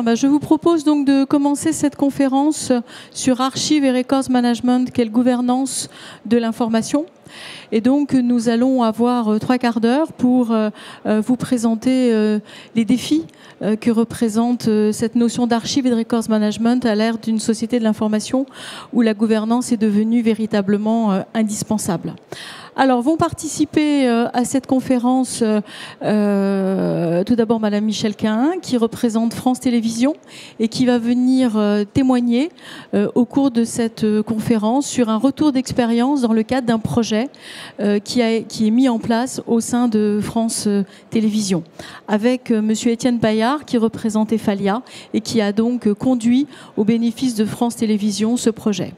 Bien, je vous propose donc de commencer cette conférence sur Archives et Records Management, quelle gouvernance de l'information. Et donc, nous allons avoir 3 quarts d'heure pour vous présenter les défis que représente cette notion d'archives et de records management à l'ère d'une société de l'information où la gouvernance est devenue véritablement indispensable. Alors, vont participer à cette conférence tout d'abord Madame Michèle Cahin, qui représente France Télévisions et qui va venir témoigner au cours de cette conférence sur un retour d'expérience dans le cadre d'un projet qui est mis en place au sein de France Télévisions, avec Monsieur Étienne Bayard, qui représente Efalia et qui a donc conduit au bénéfice de France Télévisions ce projet.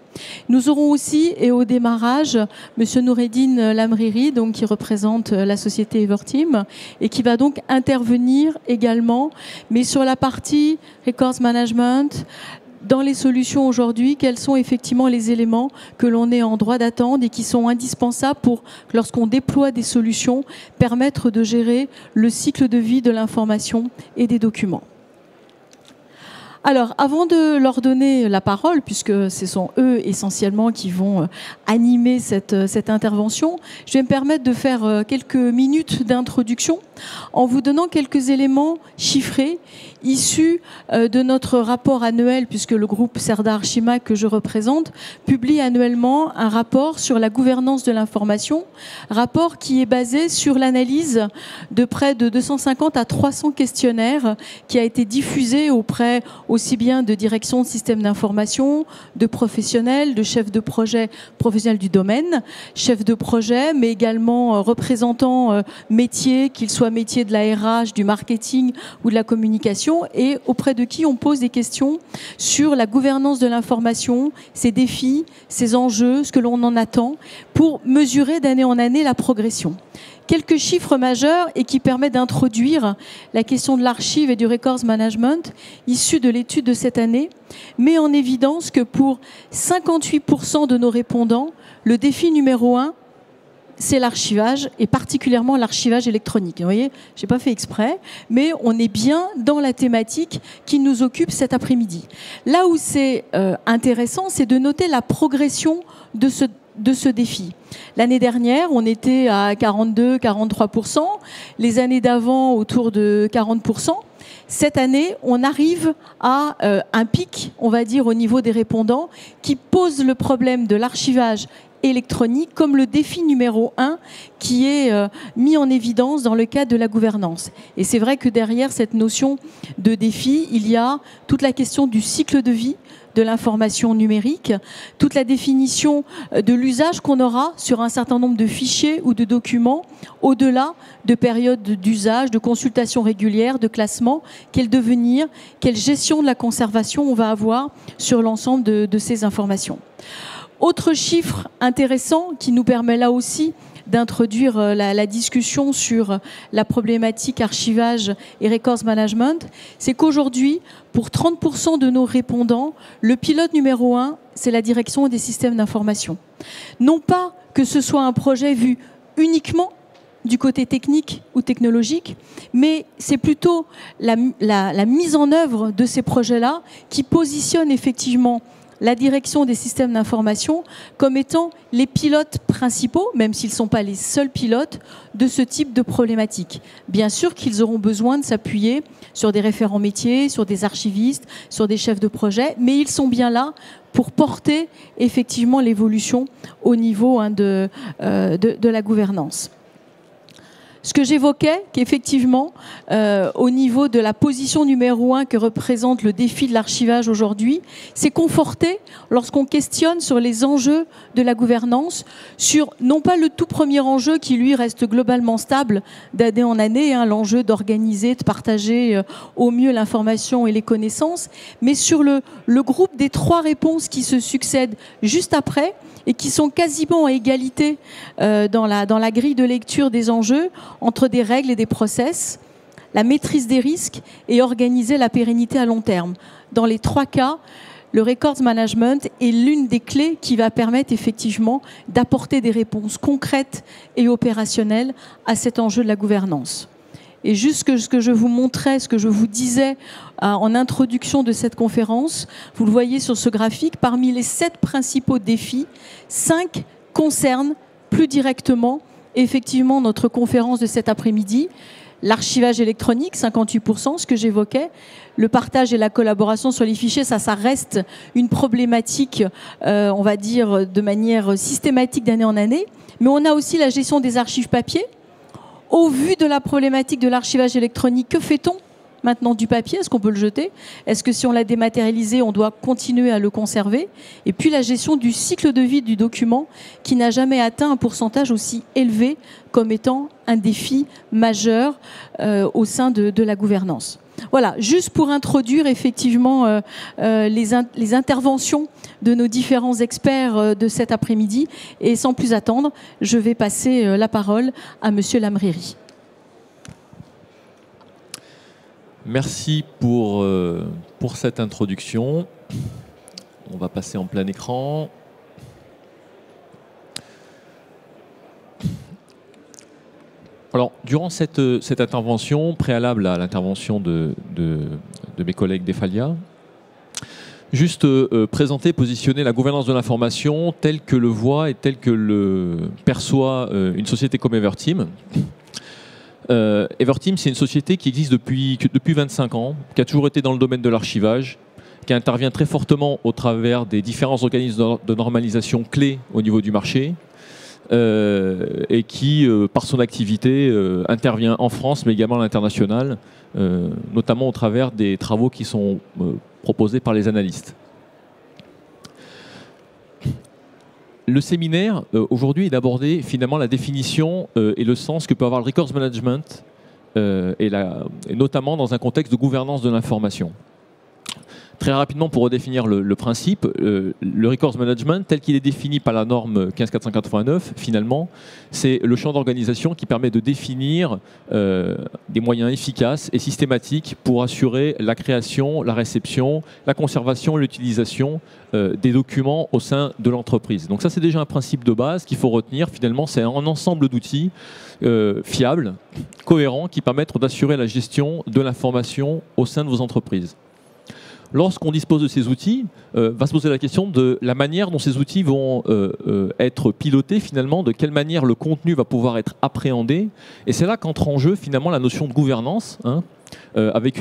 Nous aurons aussi, et au démarrage, Monsieur Noureddine Lamriri, donc, qui représente la société Everteam et qui va donc intervenir également, mais sur la partie Records Management. Dans les solutions aujourd'hui, quels sont effectivement les éléments que l'on est en droit d'attendre et qui sont indispensables pour, lorsqu'on déploie des solutions, permettre de gérer le cycle de vie de l'information et des documents. Alors, avant de leur donner la parole, puisque ce sont eux essentiellement qui vont animer cette intervention, je vais me permettre de faire quelques minutes d'introduction en vous donnant quelques éléments chiffrés issus de notre rapport annuel, puisque le groupe Serdar Archimac que je représente publie annuellement un rapport sur la gouvernance de l'information, rapport qui est basé sur l'analyse de près de 250 à 300 questionnaires qui a été diffusé auprès aussi bien de directions de systèmes d'information, de professionnels, de chefs de projet professionnels du domaine, chefs de projet, mais également représentants métiers, qu'ils soient métiers de la RH, du marketing ou de la communication, et auprès de qui on pose des questions sur la gouvernance de l'information, ses défis, ses enjeux, ce que l'on en attend, pour mesurer d'année en année la progression. Quelques chiffres majeurs et qui permettent d'introduire la question de l'archive et du records management issus de l'étude de cette année, met en évidence que pour 58% de nos répondants, le défi numéro 1, c'est l'archivage, et particulièrement l'archivage électronique. Vous voyez, je n'ai pas fait exprès, mais on est bien dans la thématique qui nous occupe cet après-midi. Là où c'est intéressant, c'est de noter la progression de ce défi. L'année dernière, on était à 42-43%, les années d'avant autour de 40%. Cette année, on arrive à un pic, on va dire, au niveau des répondants, qui pose le problème de l'archivage électronique comme le défi numéro 1 qui est mis en évidence dans le cadre de la gouvernance. Et c'est vrai que derrière cette notion de défi, il y a toute la question du cycle de vie de l'information numérique, toute la définition de l'usage qu'on aura sur un certain nombre de fichiers ou de documents au-delà de périodes d'usage, de consultation régulière, de classement, quel devenir, quelle gestion de la conservation on va avoir sur l'ensemble de ces informations. Autre chiffre intéressant qui nous permet là aussi d'introduire la discussion sur la problématique archivage et records management, c'est qu'aujourd'hui, pour 30% de nos répondants, le pilote numéro 1, c'est la direction des systèmes d'information. Non pas que ce soit un projet vu uniquement du côté technique ou technologique, mais c'est plutôt la mise en œuvre de ces projets-là qui positionne effectivement la direction des systèmes d'information comme étant les pilotes principaux, même s'ils ne sont pas les seuls pilotes, de ce type de problématique. Bien sûr qu'ils auront besoin de s'appuyer sur des référents métiers, sur des archivistes, sur des chefs de projet, mais ils sont bien là pour porter effectivement l'évolution au niveau de la gouvernance. Ce que j'évoquais, qu'effectivement, au niveau de la position numéro 1 que représente le défi de l'archivage aujourd'hui, c'est conforté lorsqu'on questionne sur les enjeux de la gouvernance, sur non pas le tout premier enjeu qui, lui, reste globalement stable d'année en année, l'enjeu d'organiser, de partager au mieux l'information et les connaissances, mais sur le groupe des 3 réponses qui se succèdent juste après et qui sont quasiment à égalité dans la grille de lecture des enjeux entre des règles et des process, la maîtrise des risques et organiser la pérennité à long terme. Dans les 3 cas, le records management est l'une des clés qui va permettre effectivement d'apporter des réponses concrètes et opérationnelles à cet enjeu de la gouvernance. Et juste ce que je vous montrais, ce que je vous disais en introduction de cette conférence, vous le voyez sur ce graphique, parmi les 7 principaux défis, 5 concernent plus directement effectivement notre conférence de cet après-midi. L'archivage électronique, 58%, ce que j'évoquais. Le partage et la collaboration sur les fichiers, ça reste une problématique, on va dire, de manière systématique d'année en année. Mais on a aussi la gestion des archives papier. Au vu de la problématique de l'archivage électronique, que fait-on maintenant du papier? Est-ce qu'on peut le jeter? Est-ce que si on l'a dématérialisé, on doit continuer à le conserver? Et puis la gestion du cycle de vie du document qui n'a jamais atteint un pourcentage aussi élevé comme étant un défi majeur au sein de la gouvernance. Voilà, juste pour introduire effectivement les interventions de nos différents experts de cet après-midi. Et sans plus attendre, je vais passer la parole à Monsieur Lamriri. Merci pour cette introduction. On va passer en plein écran. Alors, durant cette intervention, préalable à l'intervention de mes collègues d'Efalia, juste présenter, positionner la gouvernance de l'information telle que le voit et telle que le perçoit une société comme Everteam. Everteam, c'est une société qui existe depuis 25 ans, qui a toujours été dans le domaine de l'archivage, qui intervient très fortement au travers des différents organismes de normalisation clés au niveau du marché, et qui, par son activité, intervient en France, mais également à l'international, notamment au travers des travaux qui sont proposés par les analystes. Le séminaire, aujourd'hui, est d'aborder finalement la définition et le sens que peut avoir le records management, et notamment dans un contexte de gouvernance de l'information. Très rapidement, pour redéfinir le principe, le records management, tel qu'il est défini par la norme 15489, finalement, c'est le champ d'organisation qui permet de définir des moyens efficaces et systématiques pour assurer la création, la réception, la conservation et l'utilisation des documents au sein de l'entreprise. Donc ça, c'est déjà un principe de base qu'il faut retenir. Finalement, c'est un ensemble d'outils fiables, cohérents, qui permettent d'assurer la gestion de l'information au sein de vos entreprises. Lorsqu'on dispose de ces outils, va se poser la question de la manière dont ces outils vont être pilotés finalement, de quelle manière le contenu va pouvoir être appréhendé. Et c'est là qu'entre en jeu finalement la notion de gouvernance, avec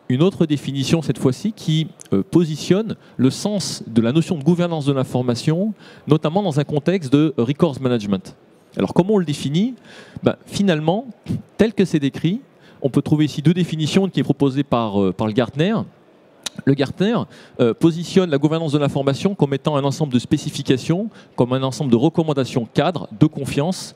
une autre définition cette fois-ci qui positionne le sens de la notion de gouvernance de l'information, notamment dans un contexte de records management. Alors comment on le définit? Finalement, tel que c'est décrit, on peut trouver ici 2 définitions qui est proposée par le Gartner. Le Gartner positionne la gouvernance de l'information comme étant un ensemble de spécifications, comme un ensemble de recommandations cadres de confiance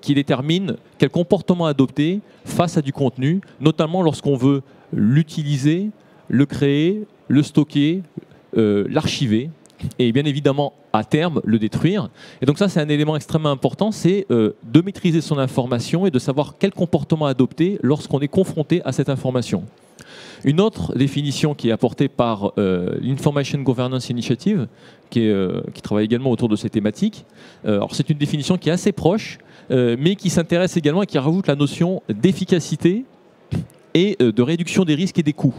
qui déterminent quel comportement adopter face à du contenu, notamment lorsqu'on veut l'utiliser, le créer, le stocker, l'archiver et bien évidemment à terme le détruire. Et donc ça, c'est un élément extrêmement important, c'est de maîtriser son information et de savoir quel comportement adopter lorsqu'on est confronté à cette information. Une autre définition qui est apportée par l'Information Governance Initiative, qui travaille également autour de ces thématiques. Alors c'est une définition qui est assez proche, mais qui s'intéresse également et qui rajoute la notion d'efficacité et de réduction des risques et des coûts.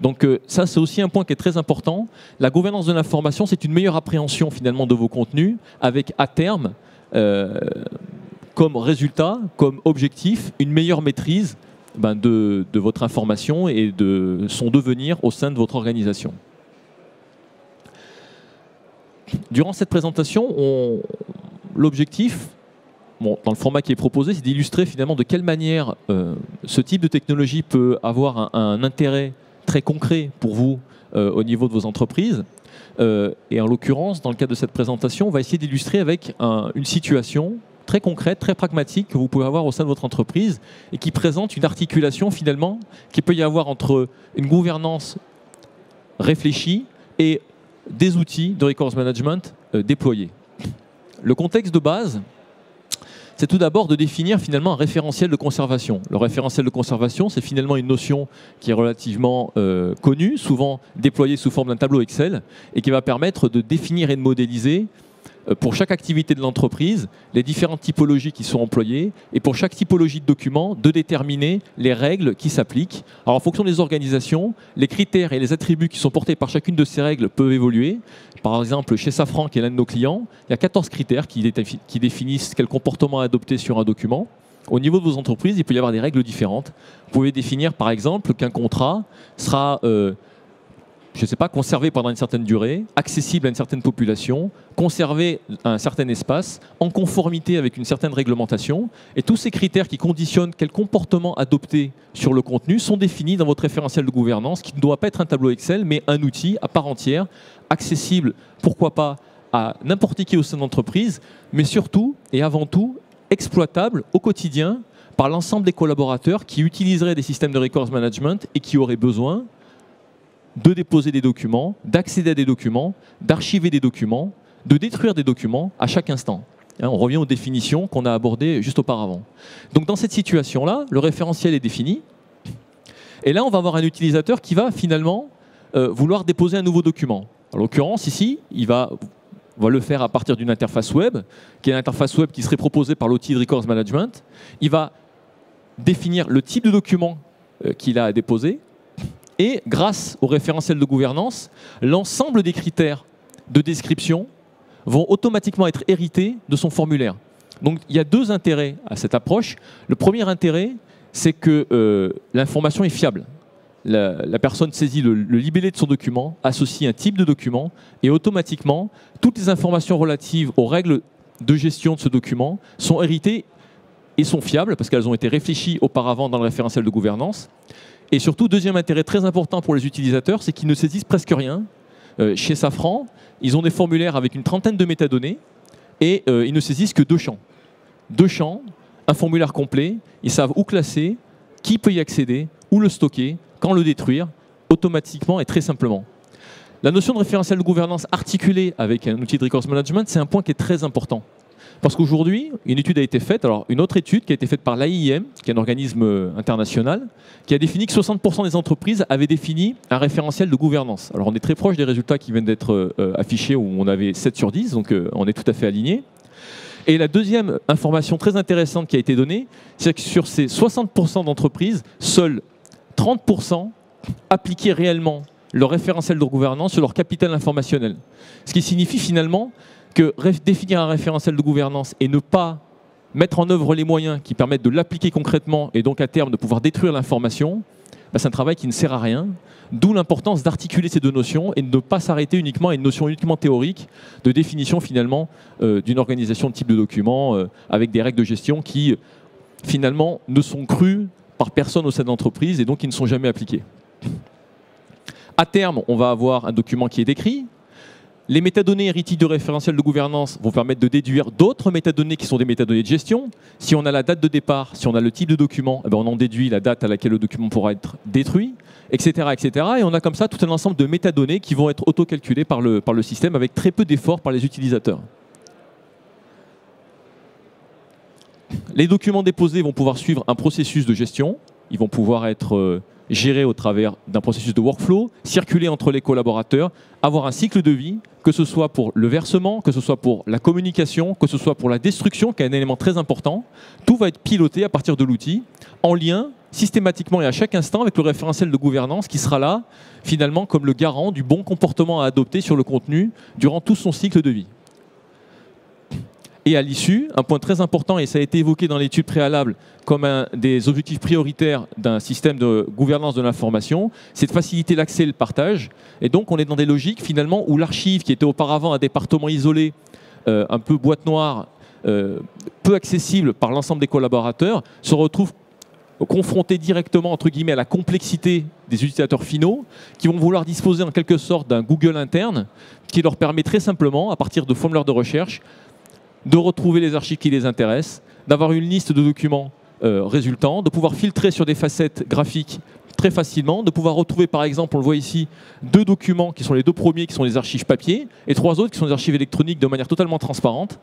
Donc ça, c'est aussi un point qui est très important. La gouvernance de l'information, c'est une meilleure appréhension finalement de vos contenus, avec à terme, comme résultat, comme objectif, une meilleure maîtrise de votre information et de son devenir au sein de votre organisation. Durant cette présentation, l'objectif, dans le format qui est proposé, c'est d'illustrer finalement de quelle manière ce type de technologie peut avoir un intérêt très concret pour vous au niveau de vos entreprises. Et en l'occurrence, dans le cadre de cette présentation, on va essayer d'illustrer avec une situation très concrète, très pragmatique que vous pouvez avoir au sein de votre entreprise et qui présente une articulation finalement qu'il peut y avoir entre une gouvernance réfléchie et des outils de records management déployés. Le contexte de base, c'est tout d'abord de définir finalement un référentiel de conservation. Le référentiel de conservation, c'est finalement une notion qui est relativement connue, souvent déployée sous forme d'un tableau Excel et qui va permettre de définir et de modéliser pour chaque activité de l'entreprise, les différentes typologies qui sont employées, et pour chaque typologie de document, de déterminer les règles qui s'appliquent. Alors en fonction des organisations, les critères et les attributs qui sont portés par chacune de ces règles peuvent évoluer. Par exemple, chez Safran, qui est l'un de nos clients, il y a 14 critères qui définissent quel comportement adopter sur un document. Au niveau de vos entreprises, il peut y avoir des règles différentes. Vous pouvez définir, par exemple, qu'un contrat sera je ne sais pas, conservé pendant une certaine durée, accessible à une certaine population, conservé à un certain espace, en conformité avec une certaine réglementation. Et tous ces critères qui conditionnent quel comportement adopter sur le contenu sont définis dans votre référentiel de gouvernance, qui ne doit pas être un tableau Excel, mais un outil à part entière, accessible, pourquoi pas, à n'importe qui au sein de l'entreprise, mais surtout et avant tout, exploitable au quotidien par l'ensemble des collaborateurs qui utiliseraient des systèmes de records management et qui auraient besoin de déposer des documents, d'accéder à des documents, d'archiver des documents, de détruire des documents à chaque instant. On revient aux définitions qu'on a abordées juste auparavant. Donc dans cette situation-là, le référentiel est défini. Et là, on va avoir un utilisateur qui va finalement vouloir déposer un nouveau document. En l'occurrence, ici, on va le faire à partir d'une interface web, qui est une interface web qui serait proposée par l'outil de Records Management. Il va définir le type de document qu'il a à déposer. Et grâce au référentiel de gouvernance, l'ensemble des critères de description vont automatiquement être hérités de son formulaire. Donc il y a deux intérêts à cette approche. Le premier intérêt, c'est que l'information est fiable. La personne saisit le libellé de son document, associe un type de document, et automatiquement, toutes les informations relatives aux règles de gestion de ce document sont héritées et sont fiables, parce qu'elles ont été réfléchies auparavant dans le référentiel de gouvernance. Et surtout, deuxième intérêt très important pour les utilisateurs, c'est qu'ils ne saisissent presque rien. Chez Safran, ils ont des formulaires avec une trentaine de métadonnées et ils ne saisissent que 2 champs. 2 champs, un formulaire complet, ils savent où classer, qui peut y accéder, où le stocker, quand le détruire, automatiquement et très simplement. La notion de référentiel de gouvernance articulée avec un outil de records management, c'est un point qui est très important. Parce qu'aujourd'hui, une étude a été faite, alors une autre étude qui a été faite par l'AIIM, qui est un organisme international, qui a défini que 60% des entreprises avaient défini un référentiel de gouvernance. Alors on est très proche des résultats qui viennent d'être affichés, où on avait 7 sur 10, donc on est tout à fait aligné. Et la deuxième information très intéressante qui a été donnée, c'est que sur ces 60% d'entreprises, seuls 30% appliquaient réellement leur référentiel de gouvernance sur leur capital informationnel. Ce qui signifie finalement que définir un référentiel de gouvernance et ne pas mettre en œuvre les moyens qui permettent de l'appliquer concrètement et donc à terme de pouvoir détruire l'information, c'est un travail qui ne sert à rien. D'où l'importance d'articuler ces deux notions et de ne pas s'arrêter uniquement à une notion uniquement théorique de définition finalement d'une organisation de type de document avec des règles de gestion qui finalement ne sont crues par personne au sein de l'entreprise et donc qui ne sont jamais appliquées. À terme, on va avoir un document qui est décrit. Les métadonnées héritées de référentiel de gouvernance vont permettre de déduire d'autres métadonnées qui sont des métadonnées de gestion. Si on a la date de départ, si on a le type de document, on en déduit la date à laquelle le document pourra être détruit, etc., etc. Et on a comme ça tout un ensemble de métadonnées qui vont être auto-calculées par le système avec très peu d'efforts par les utilisateurs. Les documents déposés vont pouvoir suivre un processus de gestion. Ils vont pouvoir être gérés au travers d'un processus de workflow, circuler entre les collaborateurs, avoir un cycle de vie, que ce soit pour le versement, que ce soit pour la communication, que ce soit pour la destruction, qui est un élément très important. Tout va être piloté à partir de l'outil, en lien systématiquement et à chaque instant avec le référentiel de gouvernance qui sera là, finalement, comme le garant du bon comportement à adopter sur le contenu durant tout son cycle de vie. Et à l'issue, un point très important, et ça a été évoqué dans l'étude préalable comme un des objectifs prioritaires d'un système de gouvernance de l'information, c'est de faciliter l'accès et le partage. Et donc on est dans des logiques finalement où l'archive, qui était auparavant un département isolé, un peu boîte noire, peu accessible par l'ensemble des collaborateurs, se retrouve confronté directement entre guillemets à la complexité des utilisateurs finaux qui vont vouloir disposer en quelque sorte d'un Google interne qui leur permet très simplement, à partir de formulaires de recherche, de retrouver les archives qui les intéressent, d'avoir une liste de documents résultants, de pouvoir filtrer sur des facettes graphiques très facilement, de pouvoir retrouver par exemple, on le voit ici, 2 documents qui sont les 2 premiers qui sont les archives papier et 3 autres qui sont des archives électroniques de manière totalement transparente,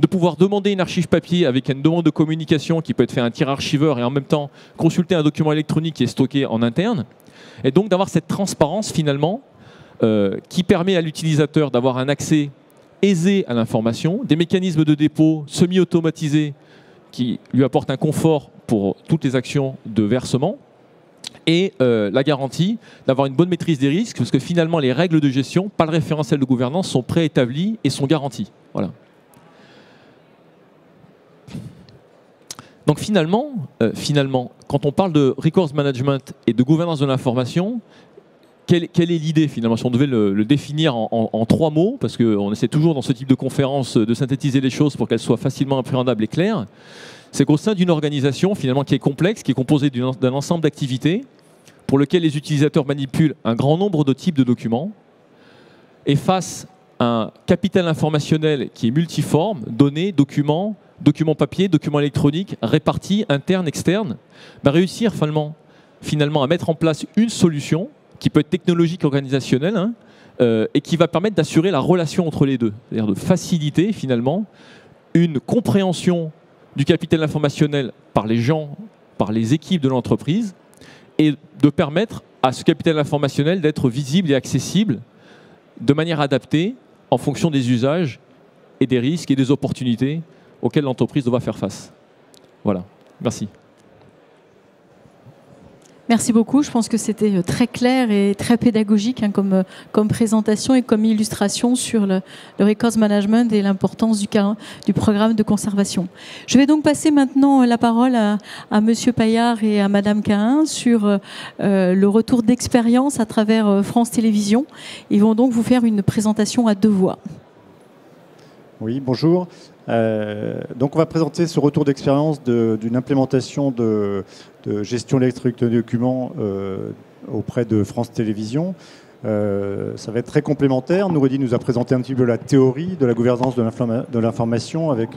de pouvoir demander une archive papier avec une demande de communication qui peut être fait à un tiers archiveur et en même temps consulter un document électronique qui est stocké en interne, et donc d'avoir cette transparence finalement qui permet à l'utilisateur d'avoir un accès aisée à l'information, des mécanismes de dépôt semi-automatisés qui lui apportent un confort pour toutes les actions de versement, et la garantie d'avoir une bonne maîtrise des risques, parce que finalement les règles de gestion, pas le référentiel de gouvernance, sont préétablies et sont garanties. Voilà. Donc finalement, quand on parle de recourse management et de gouvernance de l'information, quelle est l'idée finalement? Si on devait le définir en 3 mots, parce qu'on essaie toujours dans ce type de conférence de synthétiser les choses pour qu'elles soient facilement appréhendables et claires, c'est qu'au sein d'une organisation finalement qui est complexe, qui est composée d'un ensemble d'activités, pour lequel les utilisateurs manipulent un grand nombre de types de documents, et face à un capital informationnel qui est multiforme, données, documents papier, documents électroniques, répartis, internes, externes, réussir finalement à mettre en place une solution qui peut être technologique, organisationnelle, et qui va permettre d'assurer la relation entre les deux, c'est-à-dire de faciliter finalement une compréhension du capital informationnel par les gens, par les équipes de l'entreprise, et de permettre à ce capital informationnel d'être visible et accessible de manière adaptée en fonction des usages et des risques et des opportunités auxquelles l'entreprise doit faire face. Voilà, merci. Merci beaucoup. Je pense que c'était très clair et très pédagogique comme présentation et comme illustration sur le records management et l'importance du programme de conservation. Je vais donc passer maintenant la parole à Monsieur Paillard et à Madame Cahin sur le retour d'expérience à travers France Télévisions. Ils vont donc vous faire une présentation à 2 voix. Oui, bonjour. Donc on va présenter ce retour d'expérience d'une implémentation de gestion électronique de documents auprès de France Télévisions. Ça va être très complémentaire. Noureddin nous a présenté un petit peu la théorie de la gouvernance de l'information avec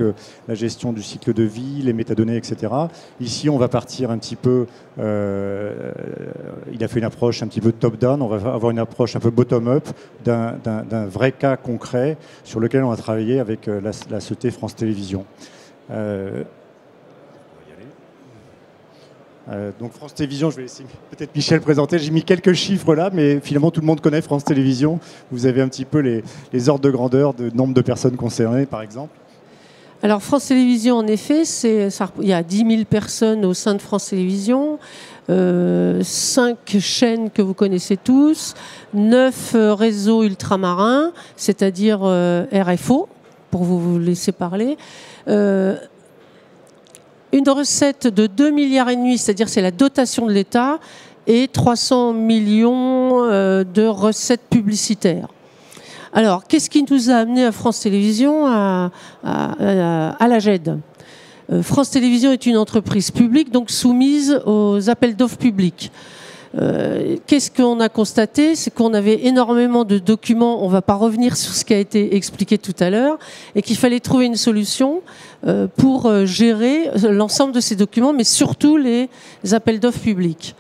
la gestion du cycle de vie, les métadonnées, etc. Ici, on va partir un petit peu... il a fait une approche un petit peu top-down. On va avoir une approche un peu bottom-up d'un vrai cas concret sur lequel on va travailler avec la société France Télévisions. Donc France Télévisions, je vais laisser peut-être Michel présenter. J'ai mis quelques chiffres là, mais finalement tout le monde connaît France Télévisions. Vous avez un petit peu les ordres de grandeur de nombre de personnes concernées, par exemple. Alors France Télévisions, en effet, il y a 10 000 personnes au sein de France Télévisions, 5 chaînes que vous connaissez tous, 9 réseaux ultramarins, c'est-à-dire RFO, pour vous laisser parler. Une recette de 2,5 milliards, c'est-à-dire c'est la dotation de l'État, et 300 millions de recettes publicitaires. Alors, qu'est-ce qui nous a amené à France Télévisions, à la GED? France Télévisions est une entreprise publique, donc soumise aux appels d'offres publics. Qu'est-ce qu'on a constaté? C'est qu'on avait énormément de documents, on ne va pas revenir sur ce qui a été expliqué tout à l'heure, et qu'il fallait trouver une solution pour gérer l'ensemble de ces documents, mais surtout les appels d'offres publics.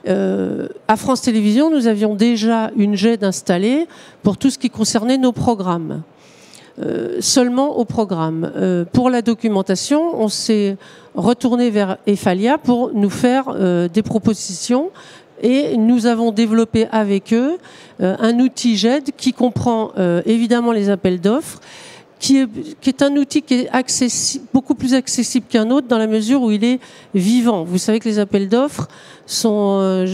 À France Télévisions, nous avions déjà une GED installée pour tout ce qui concernait nos programmes. Seulement au programme. Pour la documentation, on s'est retourné vers Efalia pour nous faire des propositions. Et nous avons développé avec eux un outil GED qui comprend évidemment les appels d'offres, qui est un outil qui est beaucoup plus accessible qu'un autre dans la mesure où il est vivant. Vous savez que les appels d'offres sont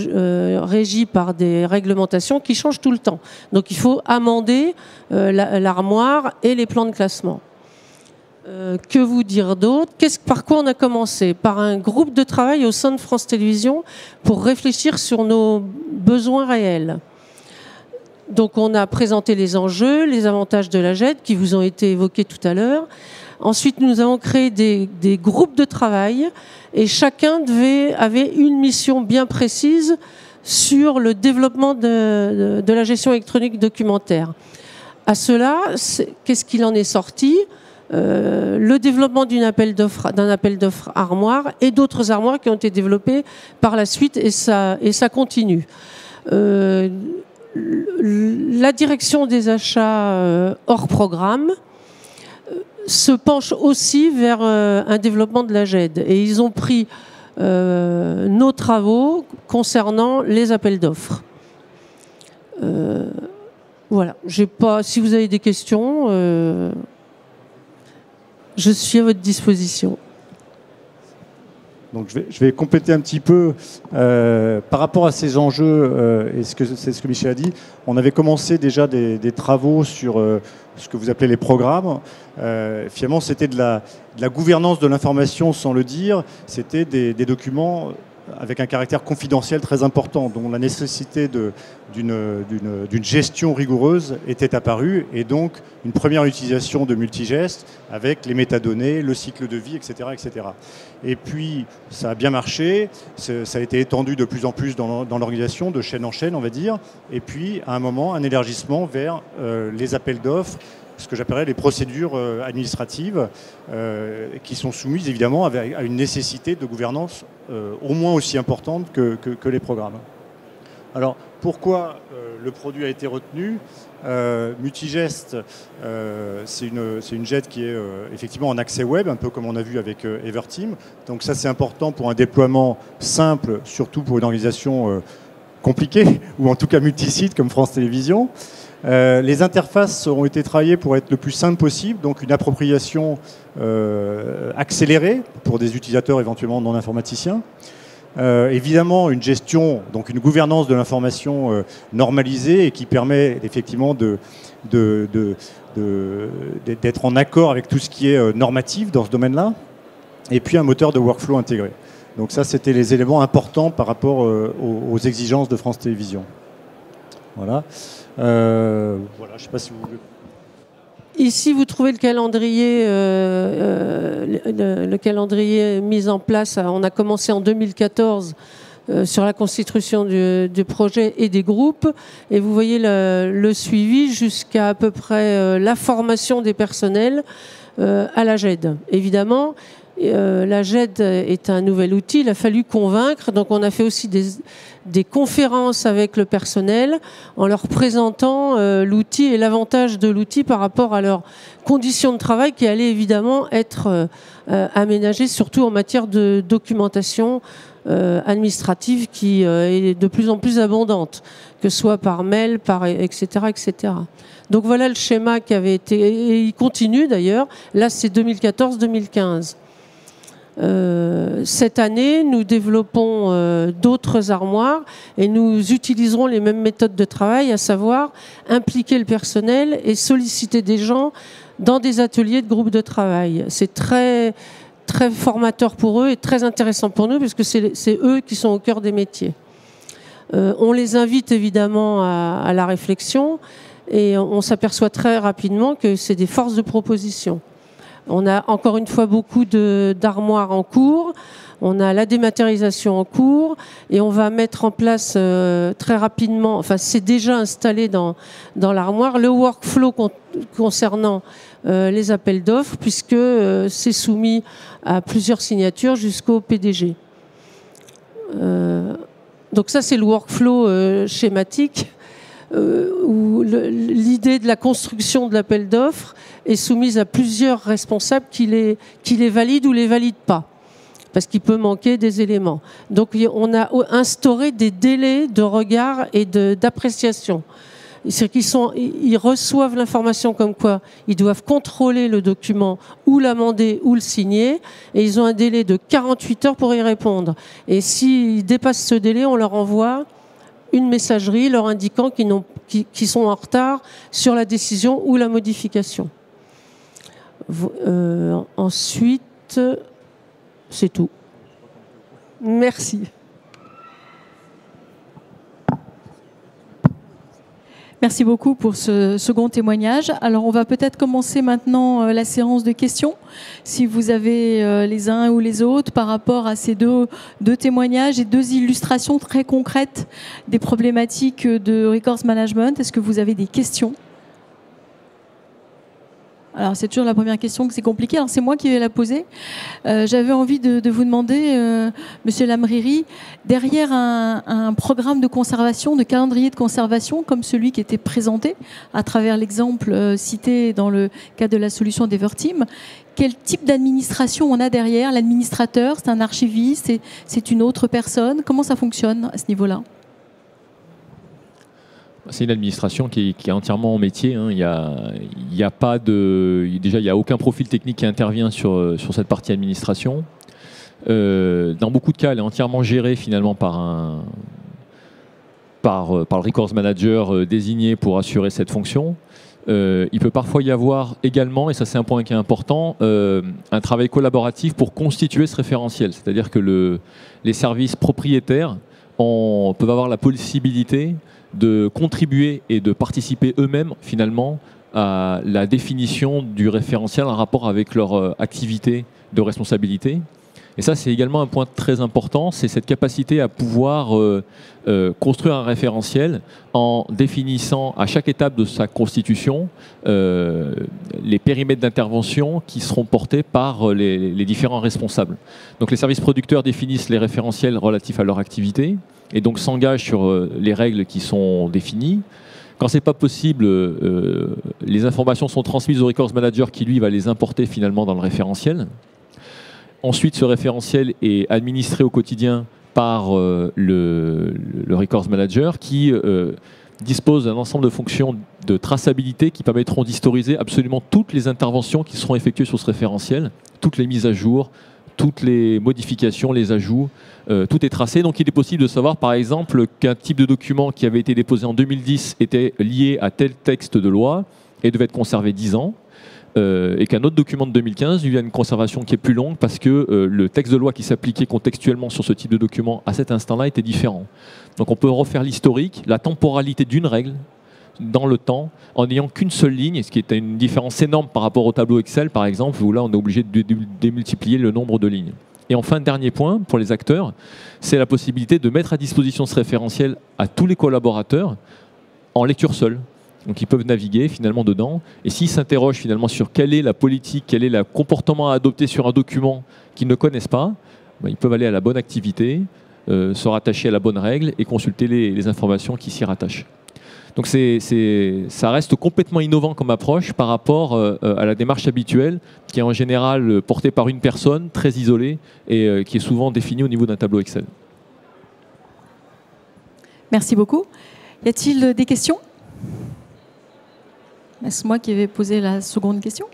régis par des réglementations qui changent tout le temps. Donc il faut amender l'armoire et les plans de classement. Que vous dire d'autre? Par quoi on a commencé? Par un groupe de travail au sein de France Télévisions pour réfléchir sur nos besoins réels. Donc on a présenté les enjeux, les avantages de la GED qui vous ont été évoqués tout à l'heure. Ensuite, nous avons créé des groupes de travail et chacun avait une mission bien précise sur le développement de la gestion électronique documentaire. À cela, qu'est-ce qu'il en est sorti? Le développement d'un appel d'offres armoire et d'autres armoires qui ont été développées par la suite et ça continue. La direction des achats hors programme se penche aussi vers un développement de la GED et ils ont pris nos travaux concernant les appels d'offres. Voilà. Si vous avez des questions, je suis à votre disposition. Donc je vais compléter un petit peu par rapport à ces enjeux et c'est ce que Michel a dit. On avait commencé déjà des travaux sur ce que vous appelez les programmes. Finalement, c'était de la gouvernance de l'information sans le dire. C'était des documents avec un caractère confidentiel très important, dont la nécessité d'une gestion rigoureuse était apparue, et donc une première utilisation de multigestes avec les métadonnées, le cycle de vie, etc., etc. Et puis, ça a bien marché, ça a été étendu de plus en plus dans l'organisation, de chaîne en chaîne, on va dire, et puis, à un moment, un élargissement vers les appels d'offres, ce que j'appellerais les procédures administratives qui sont soumises évidemment à une nécessité de gouvernance au moins aussi importante que les programmes. Alors pourquoi le produit a été retenu? Multigest, c'est une jet qui est effectivement en accès web, un peu comme on a vu avec Everteam. Donc ça c'est important pour un déploiement simple, surtout pour une organisation compliquée, ou en tout cas multisite comme France Télévisions. Les interfaces ont été travaillées pour être le plus simple possible, donc une appropriation accélérée pour des utilisateurs éventuellement non informaticiens. Évidemment, une gestion, donc une gouvernance de l'information normalisée et qui permet effectivement d'être en accord avec tout ce qui est normatif dans ce domaine-là. Et puis un moteur de workflow intégré. Donc ça, c'était les éléments importants par rapport aux exigences de France Télévisions. Voilà. Voilà, je ne sais pas si vous voulez. Ici, vous trouvez le calendrier, le calendrier mis en place. On a commencé en 2014 sur la constitution du projet et des groupes. Et vous voyez le suivi jusqu'à peu près la formation des personnels à la GED. Évidemment, la GED est un nouvel outil. Il a fallu convaincre. Donc, on a fait aussi des conférences avec le personnel en leur présentant l'outil et l'avantage de l'outil par rapport à leurs conditions de travail qui allaient évidemment être aménagées, surtout en matière de documentation administrative qui est de plus en plus abondante, que ce soit par mail, etc., etc. Donc voilà le schéma qui avait été, et il continue d'ailleurs. Là, c'est 2014-2015. Cette année, nous développons d'autres armoires et nous utiliserons les mêmes méthodes de travail, à savoir impliquer le personnel et solliciter des gens dans des ateliers de groupes de travail. C'est très, très formateur pour eux et très intéressant pour nous puisque c'est eux qui sont au cœur des métiers. On les invite évidemment à la réflexion et on s'aperçoit très rapidement que c'est des forces de proposition. On a encore une fois beaucoup d'armoires en cours, on a la dématérialisation en cours et on va mettre en place très rapidement, enfin c'est déjà installé dans l'armoire, le workflow concernant les appels d'offres puisque c'est soumis à plusieurs signatures jusqu'au PDG. Donc ça c'est le workflow schématique. Où l'idée de la construction de l'appel d'offres est soumise à plusieurs responsables qui les valident ou les valident pas, parce qu'il peut manquer des éléments. Donc on a instauré des délais de regard et d'appréciation. Ils reçoivent l'information comme quoi ils doivent contrôler le document ou l'amender ou le signer et ils ont un délai de 48 heures pour y répondre. Et s'ils dépassent ce délai, on leur envoie une messagerie leur indiquant qu'ils sont en retard sur la décision ou la modification. Ensuite, c'est tout. Merci. Merci beaucoup pour ce second témoignage. Alors, on va peut-être commencer maintenant la séance de questions. Si vous avez les uns ou les autres par rapport à ces deux témoignages et deux illustrations très concrètes des problématiques de records management, est-ce que vous avez des questions ? Alors, c'est toujours la première question que c'est compliqué. Alors, c'est moi qui vais la poser. J'avais envie de vous demander, Monsieur Lamriri, derrière un programme de conservation, de calendrier de conservation, comme celui qui était présenté à travers l'exemple cité dans le cadre de la solution d'Everteam, quel type d'administration on a derrière? L'administrateur, c'est un archiviste, c'est une autre personne? Comment ça fonctionne à ce niveau-là? C'est une administration qui est entièrement en métier. Hein. Il y a pas de, déjà, il n'y a aucun profil technique qui intervient sur cette partie administration. Dans beaucoup de cas, elle est entièrement gérée finalement par le Records Manager désigné pour assurer cette fonction. Il peut parfois y avoir également, et ça c'est un point qui est important, un travail collaboratif pour constituer ce référentiel. C'est-à-dire que les services propriétaires peuvent avoir la possibilité de contribuer et de participer eux-mêmes finalement à la définition du référentiel en rapport avec leur activité de responsabilité. Et ça, c'est également un point très important, c'est cette capacité à pouvoir construire un référentiel en définissant à chaque étape de sa constitution les périmètres d'intervention qui seront portés par les différents responsables. Donc les services producteurs définissent les référentiels relatifs à leur activité et donc s'engagent sur les règles qui sont définies. Quand ce n'est pas possible, les informations sont transmises au Records Manager qui, lui, va les importer finalement dans le référentiel. Ensuite, ce référentiel est administré au quotidien par le Records Manager qui dispose d'un ensemble de fonctions de traçabilité qui permettront d'historiser absolument toutes les interventions qui seront effectuées sur ce référentiel, toutes les mises à jour, toutes les modifications, les ajouts, tout est tracé. Donc il est possible de savoir par exemple qu'un type de document qui avait été déposé en 2010 était lié à tel texte de loi et devait être conservé 10 ans. Et qu'un autre document de 2015 lui a une conservation qui est plus longue parce que le texte de loi qui s'appliquait contextuellement sur ce type de document à cet instant-là était différent. Donc on peut refaire l'historique, la temporalité d'une règle dans le temps en n'ayant qu'une seule ligne, ce qui est une différence énorme par rapport au tableau Excel par exemple, où là on est obligé de démultiplier le nombre de lignes. Et enfin, dernier point pour les acteurs, c'est la possibilité de mettre à disposition ce référentiel à tous les collaborateurs en lecture seule. Donc ils peuvent naviguer finalement dedans. Et s'ils s'interrogent finalement sur quelle est la politique, quel est le comportement à adopter sur un document qu'ils ne connaissent pas, ben, ils peuvent aller à la bonne activité, se rattacher à la bonne règle et consulter les informations qui s'y rattachent. Donc ça reste complètement innovant comme approche par rapport à la démarche habituelle qui est en général portée par une personne très isolée et qui est souvent définie au niveau d'un tableau Excel. Merci beaucoup. Y a-t-il des questions ? Est-ce moi qui vais poser la seconde question ?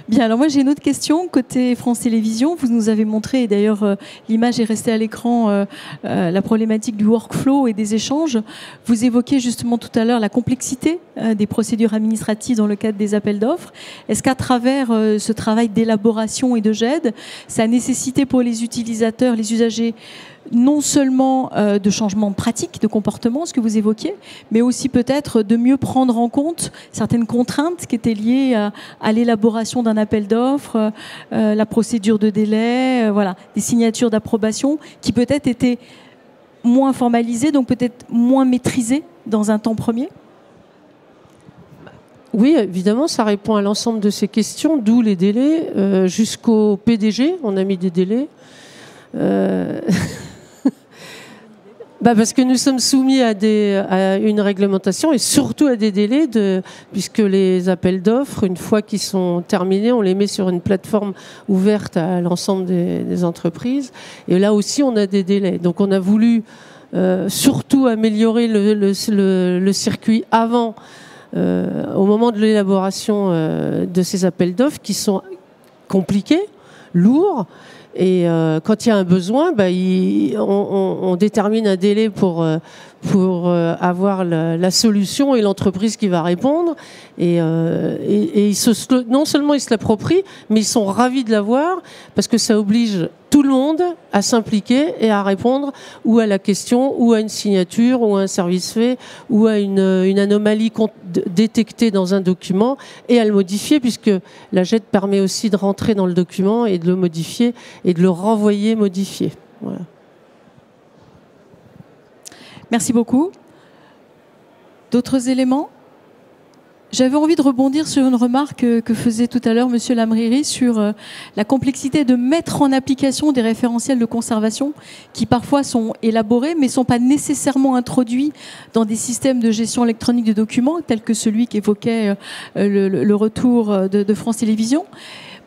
Bien, alors moi j'ai une autre question côté France Télévisions. Vous nous avez montré, et d'ailleurs l'image est restée à l'écran, la problématique du workflow et des échanges. Vous évoquiez justement tout à l'heure la complexité des procédures administratives dans le cadre des appels d'offres. Est-ce qu'à travers ce travail d'élaboration et de GED, ça a nécessité pour les utilisateurs, les usagers, non seulement de changements de pratique, de comportement, ce que vous évoquiez, mais aussi peut-être de mieux prendre en compte certaines contraintes qui étaient liées à l'élaboration d'un appel d'offres, la procédure de délai, voilà, des signatures d'approbation qui peut-être étaient moins formalisées, donc peut-être moins maîtrisées dans un temps premier ? Oui, évidemment, ça répond à l'ensemble de ces questions, d'où les délais. Jusqu'au PDG, on a mis des délais. Parce que nous sommes soumis à une réglementation et surtout à des délais, puisque les appels d'offres, une fois qu'ils sont terminés, on les met sur une plateforme ouverte à l'ensemble des entreprises. Et là aussi, on a des délais. Donc on a voulu surtout améliorer le circuit avant, au moment de l'élaboration de ces appels d'offres qui sont compliqués, lourds. Et quand il y a un besoin, on détermine un délai pour avoir la solution et l'entreprise qui va répondre. Et non seulement ils se l'approprient, mais ils sont ravis de l'avoir parce que ça oblige tout le monde à s'impliquer et à répondre ou à la question, ou à une signature, ou à un service fait, ou à une anomalie détectée dans un document et à le modifier, puisque la GED permet aussi de rentrer dans le document et de le modifier et de le renvoyer modifié. Voilà. Merci beaucoup. D'autres éléments ? J'avais envie de rebondir sur une remarque que faisait tout à l'heure Monsieur Lamriri sur la complexité de mettre en application des référentiels de conservation qui parfois sont élaborés mais ne sont pas nécessairement introduits dans des systèmes de gestion électronique de documents tels que celui qu'évoquait le retour de France Télévisions.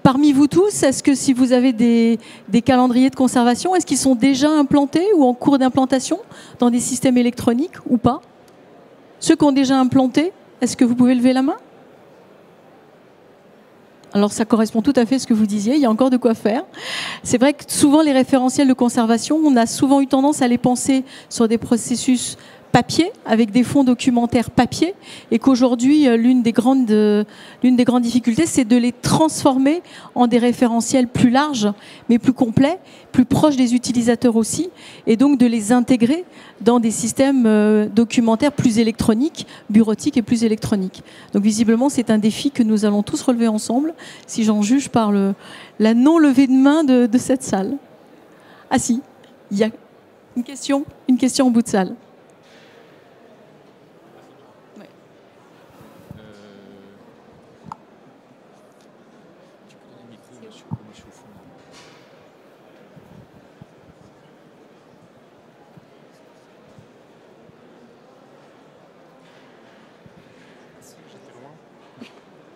Parmi vous tous, est-ce que si vous avez des calendriers de conservation, est-ce qu'ils sont déjà implantés ou en cours d'implantation dans des systèmes électroniques ou pas? Ceux qui ont déjà implanté, est-ce que vous pouvez lever la main? Alors ça correspond tout à fait à ce que vous disiez, il y a encore de quoi faire. C'est vrai que souvent les référentiels de conservation, on a souvent eu tendance à les penser sur des processus papier, avec des fonds documentaires papier, et qu'aujourd'hui, l'une des grandes difficultés, c'est de les transformer en des référentiels plus larges, mais plus complets, plus proches des utilisateurs aussi, et donc de les intégrer dans des systèmes documentaires plus électroniques, bureautiques et plus électroniques. Donc visiblement, c'est un défi que nous allons tous relever ensemble, si j'en juge par la non-levée de main de cette salle. Ah si, il y a une question en bout de salle.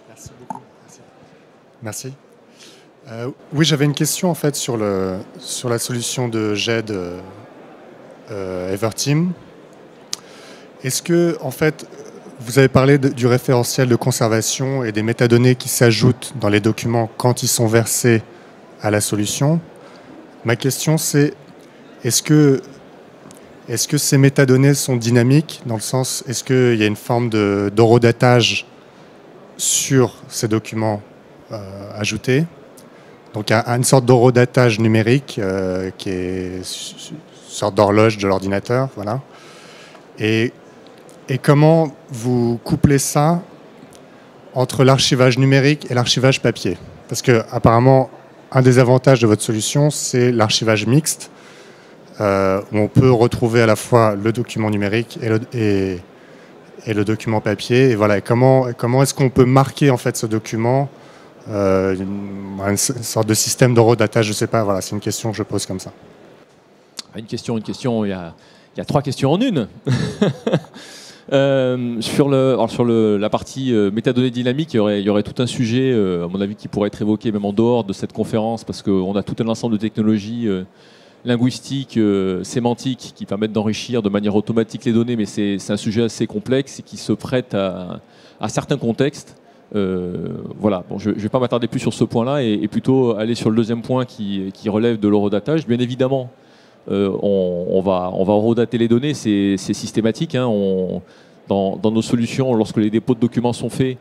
Merci beaucoup. Merci. Oui, j'avais une question en fait sur la solution de GED Everteam. Est-ce que en fait vous avez parlé du référentiel de conservation et des métadonnées qui s'ajoutent dans les documents quand ils sont versés à la solution? Ma question c'est est-ce que ces métadonnées sont dynamiques dans le sens est-ce qu'il y a une forme d'horodatage sur ces documents ajoutés, donc une sorte d'horodatage numérique qui est une sorte d'horloge de l'ordinateur, voilà. Et comment vous couplez ça entre l'archivage numérique et l'archivage papier? Parce que apparemment, un des avantages de votre solution, c'est l'archivage mixte, où on peut retrouver à la fois le document numérique et le document papier. Et voilà, comment est-ce qu'on peut marquer en fait ce document, une sorte de système d'horodatage, je ne sais pas, voilà, c'est une question que je pose comme ça. Une question, il y a 3 questions en une. Sur la partie métadonnées dynamiques, il y aurait tout un sujet, à mon avis, qui pourrait être évoqué même en dehors de cette conférence, parce qu'on a tout un ensemble de technologies linguistiques, sémantiques, qui permettent d'enrichir de manière automatique les données, mais c'est un sujet assez complexe et qui se prête à certains contextes. Voilà. Bon, je ne vais pas m'attarder plus sur ce point-là et plutôt aller sur le deuxième point qui relève de l'horodatage. Bien évidemment, on va horodater les données, c'est systématique. Hein. Dans nos solutions, lorsque les dépôts de documents sont faits,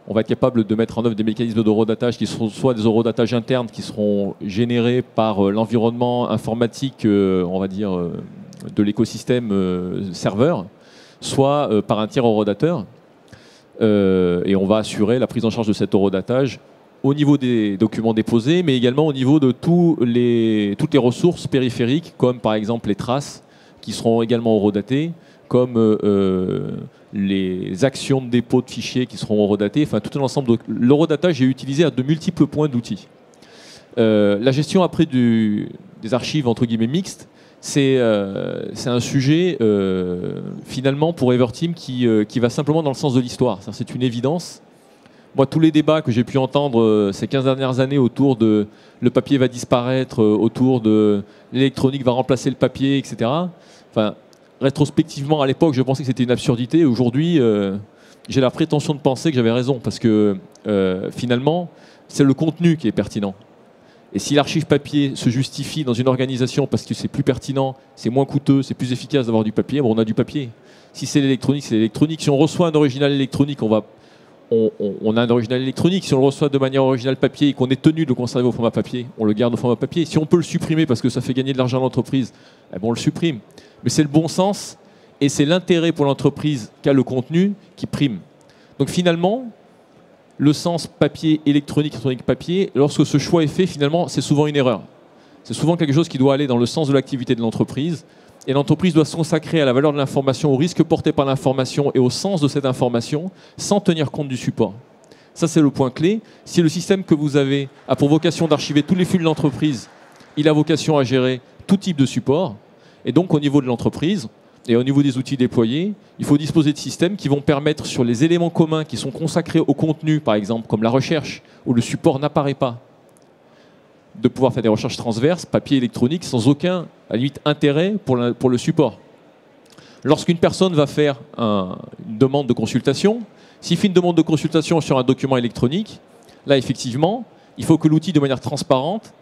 on va être capable de mettre en œuvre des mécanismes d'horodatage qui seront soit des horodatages internes qui seront générés par l'environnement informatique, on va dire, de l'écosystème serveur, soit par un tiers horodateur. Et on va assurer la prise en charge de cet horodatage au niveau des documents déposés, mais également au niveau de toutes les ressources périphériques, comme par exemple les traces, qui seront également horodatées, comme les actions de dépôt de fichiers qui seront horodatées, enfin tout un ensemble. L'horodatage est utilisé à de multiples points d'outils. La gestion après des archives entre guillemets mixtes, c'est un sujet finalement pour Everteam qui va simplement dans le sens de l'histoire. C'est une évidence. Moi, tous les débats que j'ai pu entendre ces 15 dernières années autour de le papier va disparaître, autour de l'électronique va remplacer le papier, etc. Enfin, rétrospectivement, à l'époque, je pensais que c'était une absurdité. Aujourd'hui, j'ai la prétention de penser que j'avais raison, parce que finalement, c'est le contenu qui est pertinent. Et si l'archive papier se justifie dans une organisation parce que c'est plus pertinent, c'est moins coûteux, c'est plus efficace d'avoir du papier, bon, on a du papier. Si c'est l'électronique, c'est l'électronique. Si on reçoit un original électronique, on a un original électronique. Si on le reçoit de manière originale papier et qu'on est tenu de le conserver au format papier, on le garde au format papier. Si on peut le supprimer parce que ça fait gagner de l'argent à l'entreprise, eh ben on le supprime. Mais c'est le bon sens et c'est l'intérêt pour l'entreprise qu'a le contenu qui prime. Donc finalement, le sens papier, électronique, papier, lorsque ce choix est fait, finalement, c'est souvent une erreur. C'est souvent quelque chose qui doit aller dans le sens de l'activité de l'entreprise. Et l'entreprise doit se consacrer à la valeur de l'information, au risque porté par l'information et au sens de cette information, sans tenir compte du support. Ça, c'est le point clé. Si le système que vous avez a pour vocation d'archiver tous les flux de l'entreprise, il a vocation à gérer tout type de support. Et donc, au niveau de l'entreprise et au niveau des outils déployés, il faut disposer de systèmes qui vont permettre, sur les éléments communs qui sont consacrés au contenu, par exemple, comme la recherche, où le support n'apparaît pas, de pouvoir faire des recherches transverses, papier, électronique, sans aucun, à la limite, intérêt pour le support. Lorsqu'une personne va faire une demande de consultation, s'il fait une demande de consultation sur un document électronique, là, effectivement, il faut que l'outil, de manière transparente,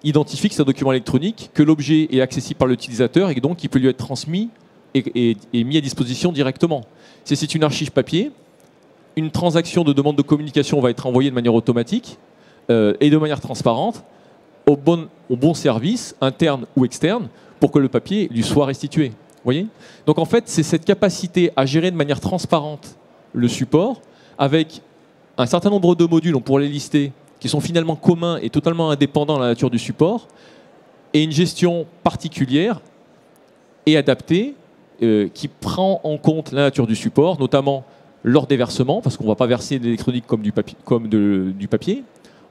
identifie que c'est un document électronique, que l'objet est accessible par l'utilisateur et donc il peut lui être transmis et mis à disposition directement. Si c'est une archive papier, une transaction de demande de communication va être envoyée de manière automatique et de manière transparente au bon service, interne ou externe, pour que le papier lui soit restitué. Voyez ? Donc en fait, c'est cette capacité à gérer de manière transparente le support, avec un certain nombre de modules, on pourrait les lister, qui sont finalement communs et totalement indépendants de la nature du support, et une gestion particulière et adaptée qui prend en compte la nature du support, notamment lors des versements, parce qu'on ne va pas verser de l'électronique comme du papier,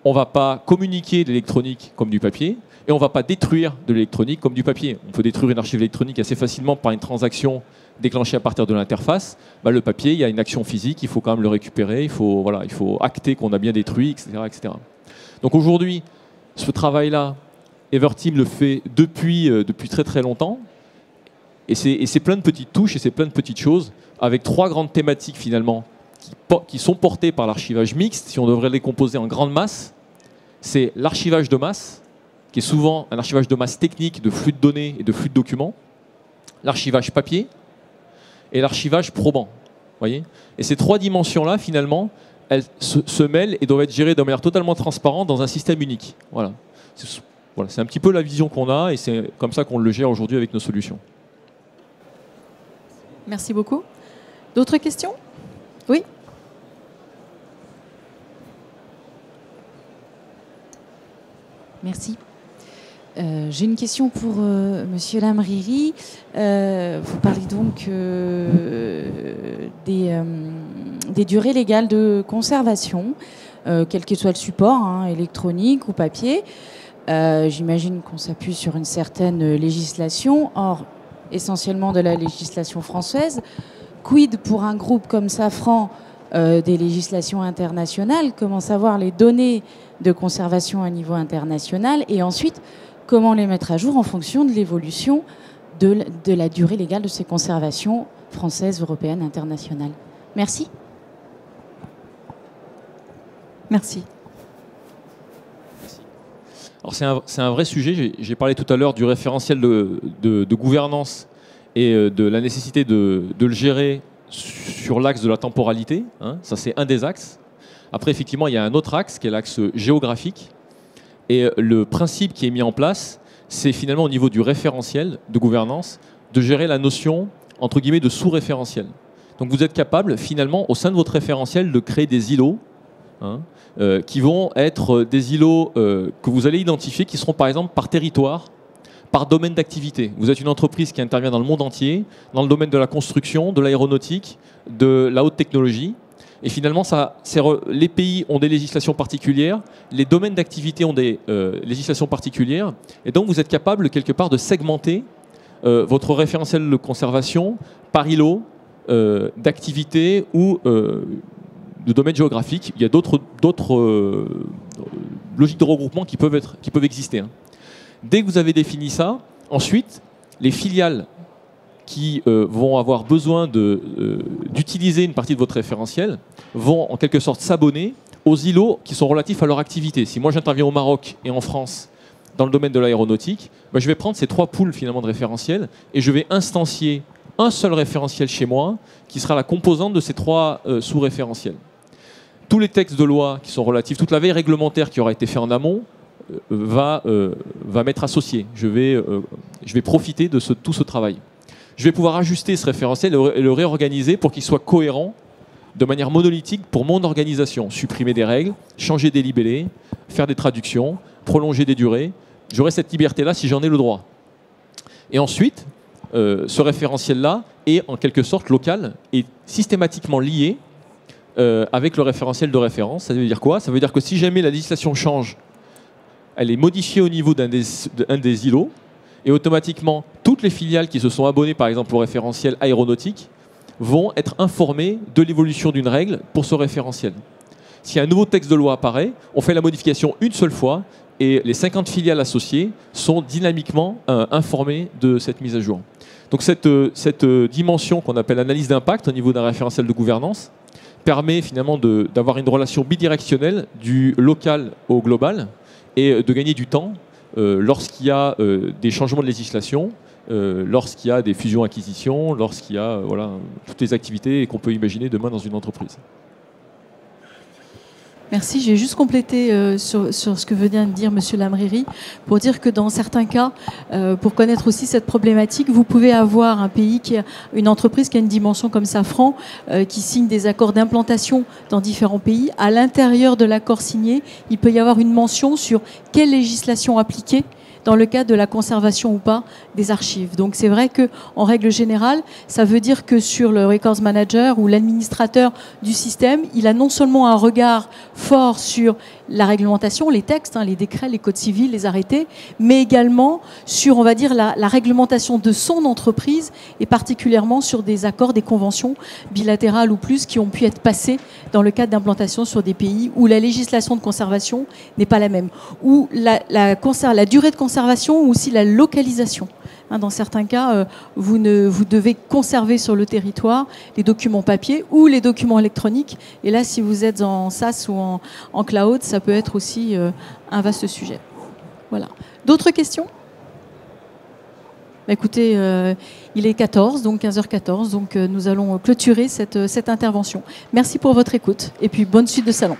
on ne va pas communiquer de l'électronique comme du papier, et on ne va pas détruire de l'électronique comme du papier. On peut détruire une archive électronique assez facilement par une transaction déclenchée à partir de l'interface. Le papier, il y a une action physique, il faut quand même le récupérer, il faut acter qu'on a bien détruit, etc. etc. Donc aujourd'hui, ce travail-là, Everteam le fait depuis très très longtemps, et c'est plein de petites touches et c'est plein de petites choses, avec 3 grandes thématiques finalement, qui sont portées par l'archivage mixte, si on devrait les composer en grande masse. C'est l'archivage de masse, qui est souvent un archivage de masse technique, de flux de données et de flux de documents, l'archivage papier et l'archivage probant. Voyez ? Et ces 3 dimensions-là, finalement, elles se mêlent et doivent être gérées de manière totalement transparente dans un système unique. Voilà. C'est un petit peu la vision qu'on a et c'est comme ça qu'on le gère aujourd'hui avec nos solutions. Merci beaucoup. D'autres questions ? Oui ? Merci. J'ai une question pour Monsieur Lamriri. Vous parlez donc des durées légales de conservation, quel que soit le support, électronique ou papier. J'imagine qu'on s'appuie sur une certaine législation, or essentiellement de la législation française. Quid pour un groupe comme Safran des législations internationales? Comment savoir les données de conservation à niveau international et ensuite comment les mettre à jour en fonction de l'évolution de la durée légale de ces conservations françaises, européennes, internationales? Merci. Merci. Alors c'est un vrai sujet. J'ai parlé tout à l'heure du référentiel de gouvernance et de la nécessité de le gérer sur l'axe de la temporalité. Ça, c'est un des axes. Après, effectivement, il y a un autre axe qui est l'axe géographique. Et le principe qui est mis en place, c'est finalement au niveau du référentiel de gouvernance de gérer la notion, entre guillemets, de sous-référentiel. Donc vous êtes capable, finalement, au sein de votre référentiel, de créer des îlots qui vont être des îlots que vous allez identifier, qui seront par exemple par territoire, par domaine d'activité. Vous êtes une entreprise qui intervient dans le monde entier, dans le domaine de la construction, de l'aéronautique, de la haute technologie. Et finalement, les pays ont des législations particulières, les domaines d'activité ont des législations particulières, et donc vous êtes capable quelque part de segmenter votre référentiel de conservation par îlot d'activité ou de domaine géographique. Il y a d'autres logiques de regroupement qui peuvent exister. Dès que vous avez défini ça, ensuite, les filiales qui vont avoir besoin d'utiliser une partie de votre référentiel vont en quelque sorte s'abonner aux îlots qui sont relatifs à leur activité. Si moi j'interviens au Maroc et en France dans le domaine de l'aéronautique, je vais prendre ces 3 pools finalement de référentiels et je vais instancier un seul référentiel chez moi qui sera la composante de ces 3 sous-référentiels. Tous les textes de loi qui sont relatifs, toute la veille réglementaire qui aura été faite en amont va m'être associée. Je vais profiter de tout ce travail. Je vais pouvoir ajuster ce référentiel et le réorganiser pour qu'il soit cohérent de manière monolithique pour mon organisation. Supprimer des règles, changer des libellés, faire des traductions, prolonger des durées. J'aurai cette liberté-là si j'en ai le droit. Et ensuite, ce référentiel-là est en quelque sorte local et systématiquement lié avec le référentiel de référence. Ça veut dire quoi? Ça veut dire que si jamais la législation change, elle est modifiée au niveau d'un des îlots, et automatiquement, toutes les filiales qui se sont abonnées, par exemple, au référentiel aéronautique, vont être informées de l'évolution d'une règle pour ce référentiel. Si un nouveau texte de loi apparaît, on fait la modification une seule fois et les 50 filiales associées sont dynamiquement informées de cette mise à jour. Donc cette dimension qu'on appelle analyse d'impact au niveau d'un référentiel de gouvernance permet finalement d'avoir une relation bidirectionnelle du local au global et de gagner du temps lorsqu'il y a des changements de législation, lorsqu'il y a des fusions-acquisitions, lorsqu'il y a voilà, toutes les activités qu'on peut imaginer demain dans une entreprise. Merci. J'ai juste complété sur ce que vient de dire M. Lamriri pour dire que dans certains cas, pour connaître aussi cette problématique, vous pouvez avoir un pays une entreprise qui a une dimension comme Safran, qui signe des accords d'implantation dans différents pays. À l'intérieur de l'accord signé, il peut y avoir une mention sur quelle législation appliquer dans le cadre de la conservation ou pas des archives. Donc c'est vrai qu'en règle générale, ça veut dire que sur le Records Manager ou l'administrateur du système, il a non seulement un regard fort sur la réglementation, les textes, les décrets, les codes civils, les arrêtés, mais également sur, on va dire, la réglementation de son entreprise et particulièrement sur des accords, des conventions bilatérales ou plus qui ont pu être passées dans le cadre d'implantation sur des pays où la législation de conservation n'est pas la même, où la durée de conservation ou aussi la localisation. Dans certains cas, vous devez conserver sur le territoire les documents papier ou les documents électroniques. Et là, si vous êtes en SaaS ou en cloud, ça peut être aussi un vaste sujet. Voilà. D'autres questions ? Écoutez, il est 14, donc 15h14, donc nous allons clôturer cette intervention. Merci pour votre écoute et puis bonne suite de salon.